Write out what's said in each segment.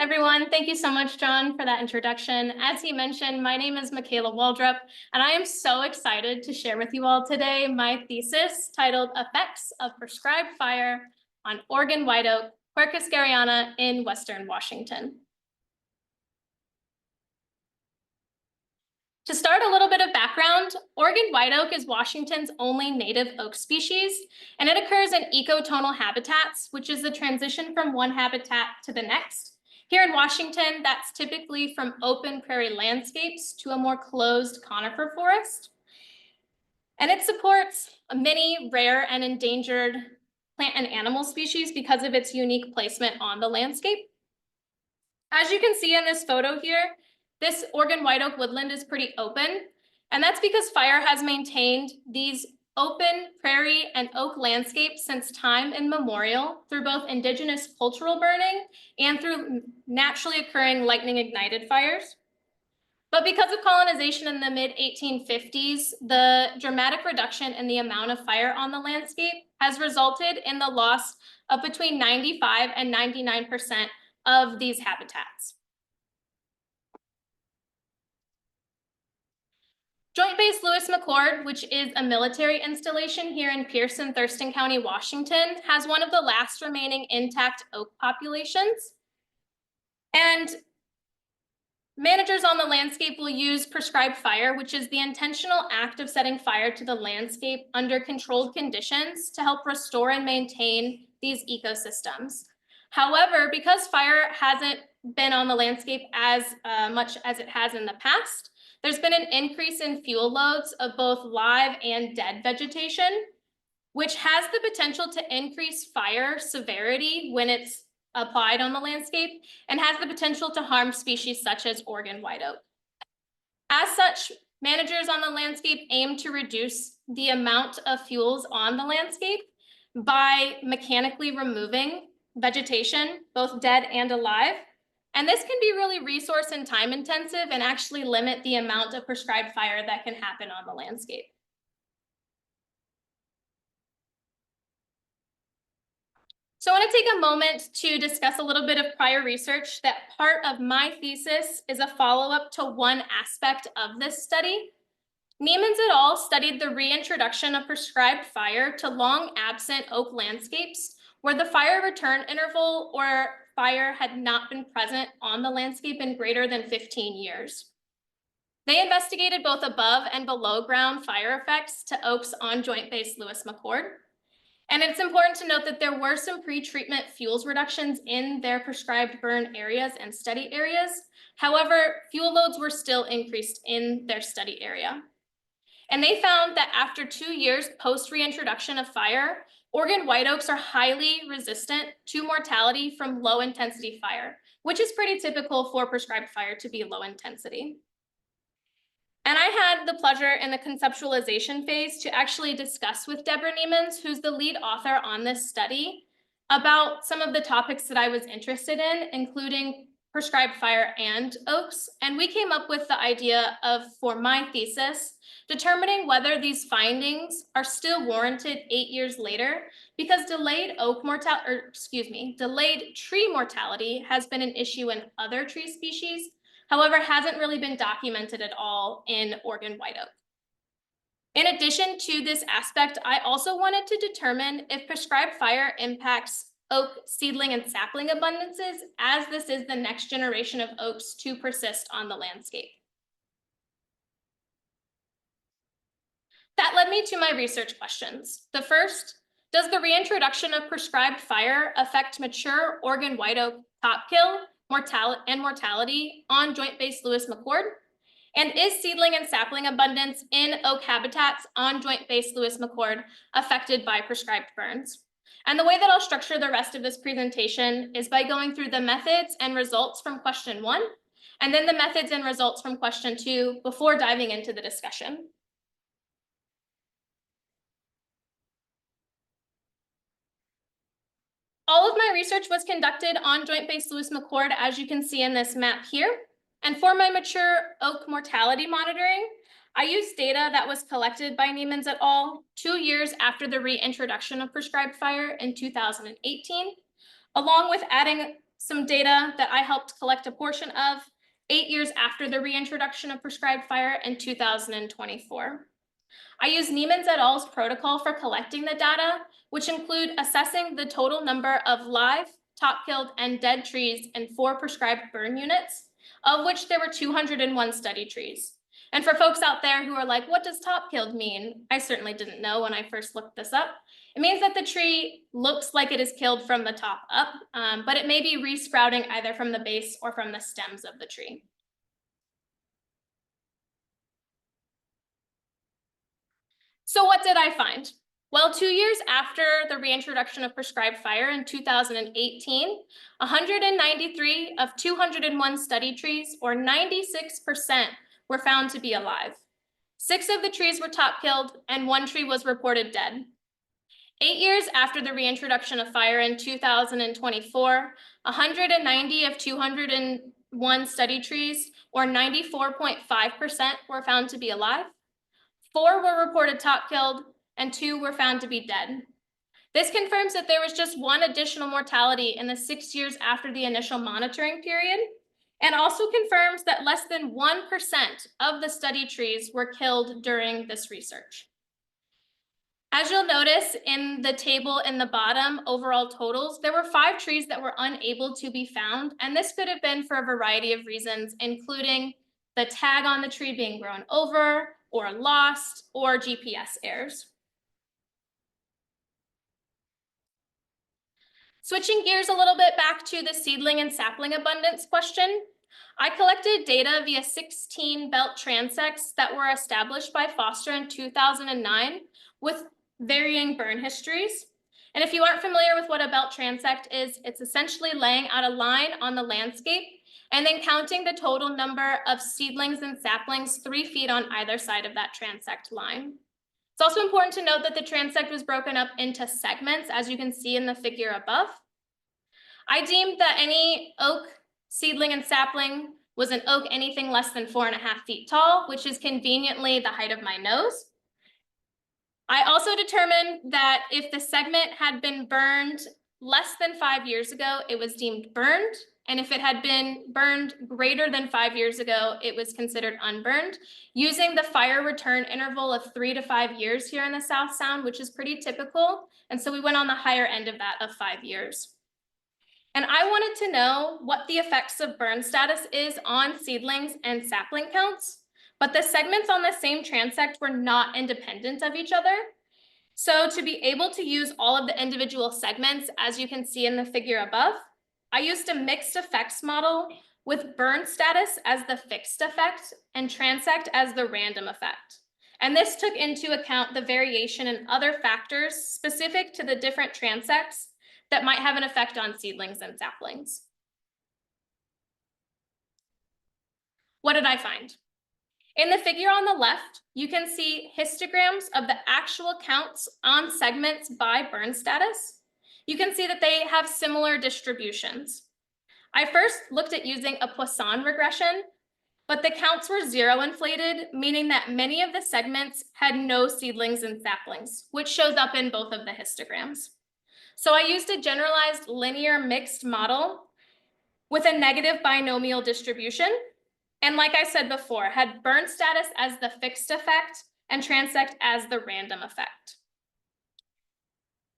everyone. Thank you so much, John, for that introduction. As he mentioned, my name is Mikala Waldrup, and I am so excited to share with you all today my thesis titled Effects of Prescribed Fire on Oregon White Oak, Quercus garryana in Western Washington. To start, a little bit of background, Oregon white oak is Washington's only native oak species, and it occurs in ecotonal habitats, which is the transition from one habitat to the next. Here in Washington, that's typically from open prairie landscapes to a more closed conifer forest. And it supports many rare and endangered plant and animal species because of its unique placement on the landscape. As you can see in this photo here, this Oregon white oak woodland is pretty open, and that's because fire has maintained these open prairie and oak landscapes since time immemorial through both indigenous cultural burning and through naturally occurring lightning ignited fires. But because of colonization in the mid-1850s, the dramatic reduction in the amount of fire on the landscape has resulted in the loss of between 95 and 99% of these habitats. Joint Base Lewis McChord, which is a military installation here in Pierce and Thurston County, Washington, has one of the last remaining intact oak populations. And managers on the landscape will use prescribed fire, which is the intentional act of setting fire to the landscape under controlled conditions to help restore and maintain these ecosystems. However, because fire hasn't been on the landscape as much as it has in the past, there's been an increase in fuel loads of both live and dead vegetation, which has the potential to increase fire severity when it's applied on the landscape and has the potential to harm species such as Oregon white oak. As such, managers on the landscape aim to reduce the amount of fuels on the landscape by mechanically removing vegetation, both dead and alive. And this can be really resource and time intensive and actually limit the amount of prescribed fire that can happen on the landscape. So I want to take a moment to discuss a little bit of prior research. That part of my thesis is a follow-up to one aspect of this study. Niemans et al. Studied the reintroduction of prescribed fire to long absent oak landscapes where the fire return interval or fire had not been present on the landscape in greater than 15 years. They investigated both above and below ground fire effects to oaks on Joint Base Lewis McChord. And it's important to note that there were some pre-treatment fuels reductions in their prescribed burn areas and study areas. However, fuel loads were still increased in their study area. And they found that after 2 years post reintroduction of fire, Oregon white oaks are highly resistant to mortality from low intensity fire, which is pretty typical for prescribed fire to be low intensity. And I had the pleasure in the conceptualization phase to actually discuss with Deborah Niemans, who's the lead author on this study, about some of the topics that I was interested in, including prescribed fire and oaks. And we came up with the idea of, for my thesis, determining whether these findings are still warranted 8 years later, because delayed tree mortality has been an issue in other tree species, however, hasn't really been documented at all in Oregon white oak. In addition to this aspect, I also wanted to determine if prescribed fire impacts oak seedling and sapling abundances, as this is the next generation of oaks to persist on the landscape. That led me to my research questions. The first, does the reintroduction of prescribed fire affect mature Oregon white oak top kill and mortality on Joint Base Lewis McChord? And is seedling and sapling abundance in oak habitats on Joint Base Lewis McChord affected by prescribed burns? And the way that I'll structure the rest of this presentation is by going through the methods and results from question 1, and then the methods and results from question 2 before diving into the discussion. All of my research was conducted on Joint Base Lewis McChord, as you can see in this map here. And for my mature oak mortality monitoring, I used data that was collected by Niemans et al. 2 years after the reintroduction of prescribed fire in 2018, along with adding some data that I helped collect a portion of 8 years after the reintroduction of prescribed fire in 2024. I used Niemann's et al.'s protocol for collecting the data, which include assessing the total number of live, top-killed, and dead trees in 4 prescribed burn units, of which there were 201 study trees. And for folks out there who are like, what does top-killed mean? I certainly didn't know when I first looked this up. It means that the tree looks like it is killed from the top up, but it may be resprouting either from the base or from the stems of the tree. So what did I find? Well, 2 years after the reintroduction of prescribed fire in 2018, 193 of 201 study trees, or 96%, were found to be alive. 6 of the trees were top-killed, and 1 tree was reported dead. 8 years after the reintroduction of fire in 2024, 190 of 201 study trees, or 94.5%, were found to be alive. 4 were reported top-killed, and 2 were found to be dead. This confirms that there was just 1 additional mortality in the 6 years after the initial monitoring period, and also confirms that less than 1% of the study trees were killed during this research. As you'll notice in the table in the bottom, overall totals, there were 5 trees that were unable to be found, and this could have been for a variety of reasons, including the tag on the tree being grown over, or lost, or GPS errors. Switching gears a little bit back to the seedling and sapling abundance question, I collected data via 16 belt transects that were established by Foster in 2009 with varying burn histories. And if you aren't familiar with what a belt transect is, it's essentially laying out a line on the landscape and then counting the total number of seedlings and saplings 3 feet on either side of that transect line. It's also important to note that the transect was broken up into segments, as you can see in the figure above. I deemed that any oak, seedling, and sapling was an oak anything less than 4.5 feet tall, which is conveniently the height of my nose. I also determined that if the segment had been burned less than 5 years ago, it was deemed burned. And if it had been burned greater than 5 years ago, it was considered unburned, using the fire return interval of 3 to 5 years here in the South Sound, which is pretty typical. And so we went on the higher end of that of 5 years. And I wanted to know what the effects of burn status is on seedlings and sapling counts, but the segments on the same transect were not independent of each other. So to be able to use all of the individual segments, as you can see in the figure above, I used a mixed effects model with burn status as the fixed effect and transect as the random effect. And this took into account the variation in other factors specific to the different transects that might have an effect on seedlings and saplings. What did I find? In the figure on the left, you can see histograms of the actual counts on segments by burn status. You can see that they have similar distributions. I first looked at using a Poisson regression, but the counts were 0 inflated, meaning that many of the segments had no seedlings and saplings, which shows up in both of the histograms. So I used a generalized linear mixed model with a negative binomial distribution. And like I said before, had burn status as the fixed effect and transect as the random effect.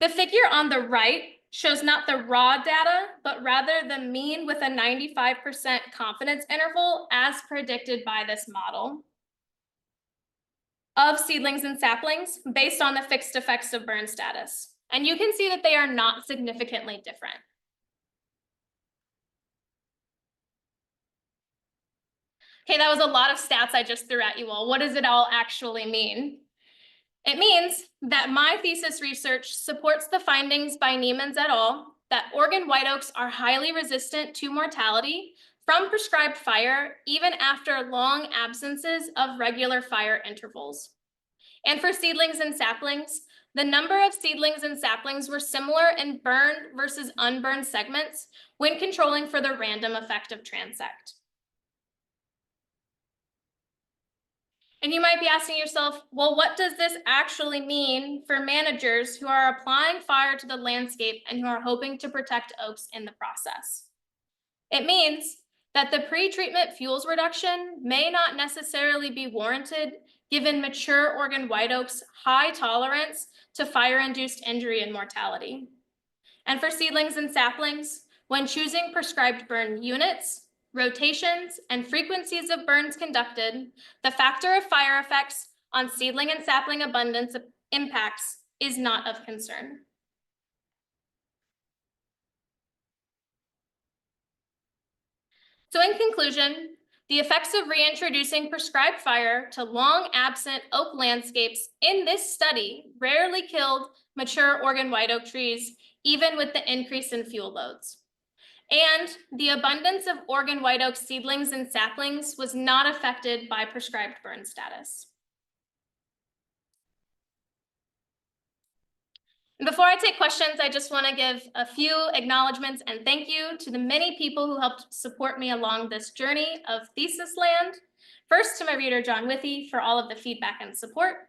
The figure on the right shows not the raw data, but rather the mean with a 95% confidence interval as predicted by this model of seedlings and saplings based on the fixed effects of burn status. And you can see that they are not significantly different. Okay, that was a lot of stats I just threw at you all. What does it all actually mean? It means that my thesis research supports the findings by Niemann's et al. That Oregon white oaks are highly resistant to mortality from prescribed fire, even after long absences of regular fire intervals. And for seedlings and saplings, the number of seedlings and saplings were similar in burned versus unburned segments when controlling for the random effect of transect. And you might be asking yourself, well, what does this actually mean for managers who are applying fire to the landscape and who are hoping to protect oaks in the process? It means that the pre-treatment fuels reduction may not necessarily be warranted given mature Oregon white oak's high tolerance to fire-induced injury and mortality. And for seedlings and saplings, when choosing prescribed burn units, rotations, and frequencies of burns conducted, the factor of fire effects on seedling and sapling abundance impacts is not of concern. So in conclusion, the effects of reintroducing prescribed fire to long absent oak landscapes in this study rarely killed mature Oregon white oak trees, even with the increase in fuel loads. And the abundance of Oregon white oak seedlings and saplings was not affected by prescribed burn status. And before I take questions, I just want to give a few acknowledgements and thank you to the many people who helped support me along this journey of thesis land. First, to my reader, John Withy, for all of the feedback and support.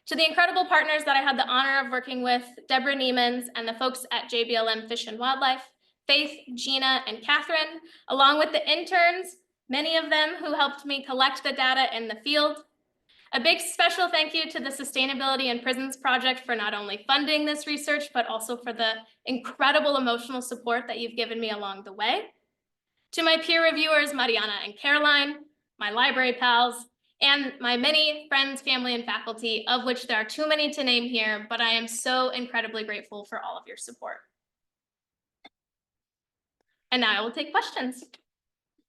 To the incredible partners that I had the honor of working with, Deborah Niemans and the folks at JBLM Fish and Wildlife, Faith, Gina, and Catherine, along with the interns, many of them who helped me collect the data in the field. A big special thank you to the Sustainability in Prisons Project for not only funding this research, but also for the incredible emotional support that you've given me along the way. To my peer reviewers, Mariana and Caroline, my library pals, and my many friends, family, and faculty, of which there are too many to name here, but I am so incredibly grateful for all of your support. And now I will take questions.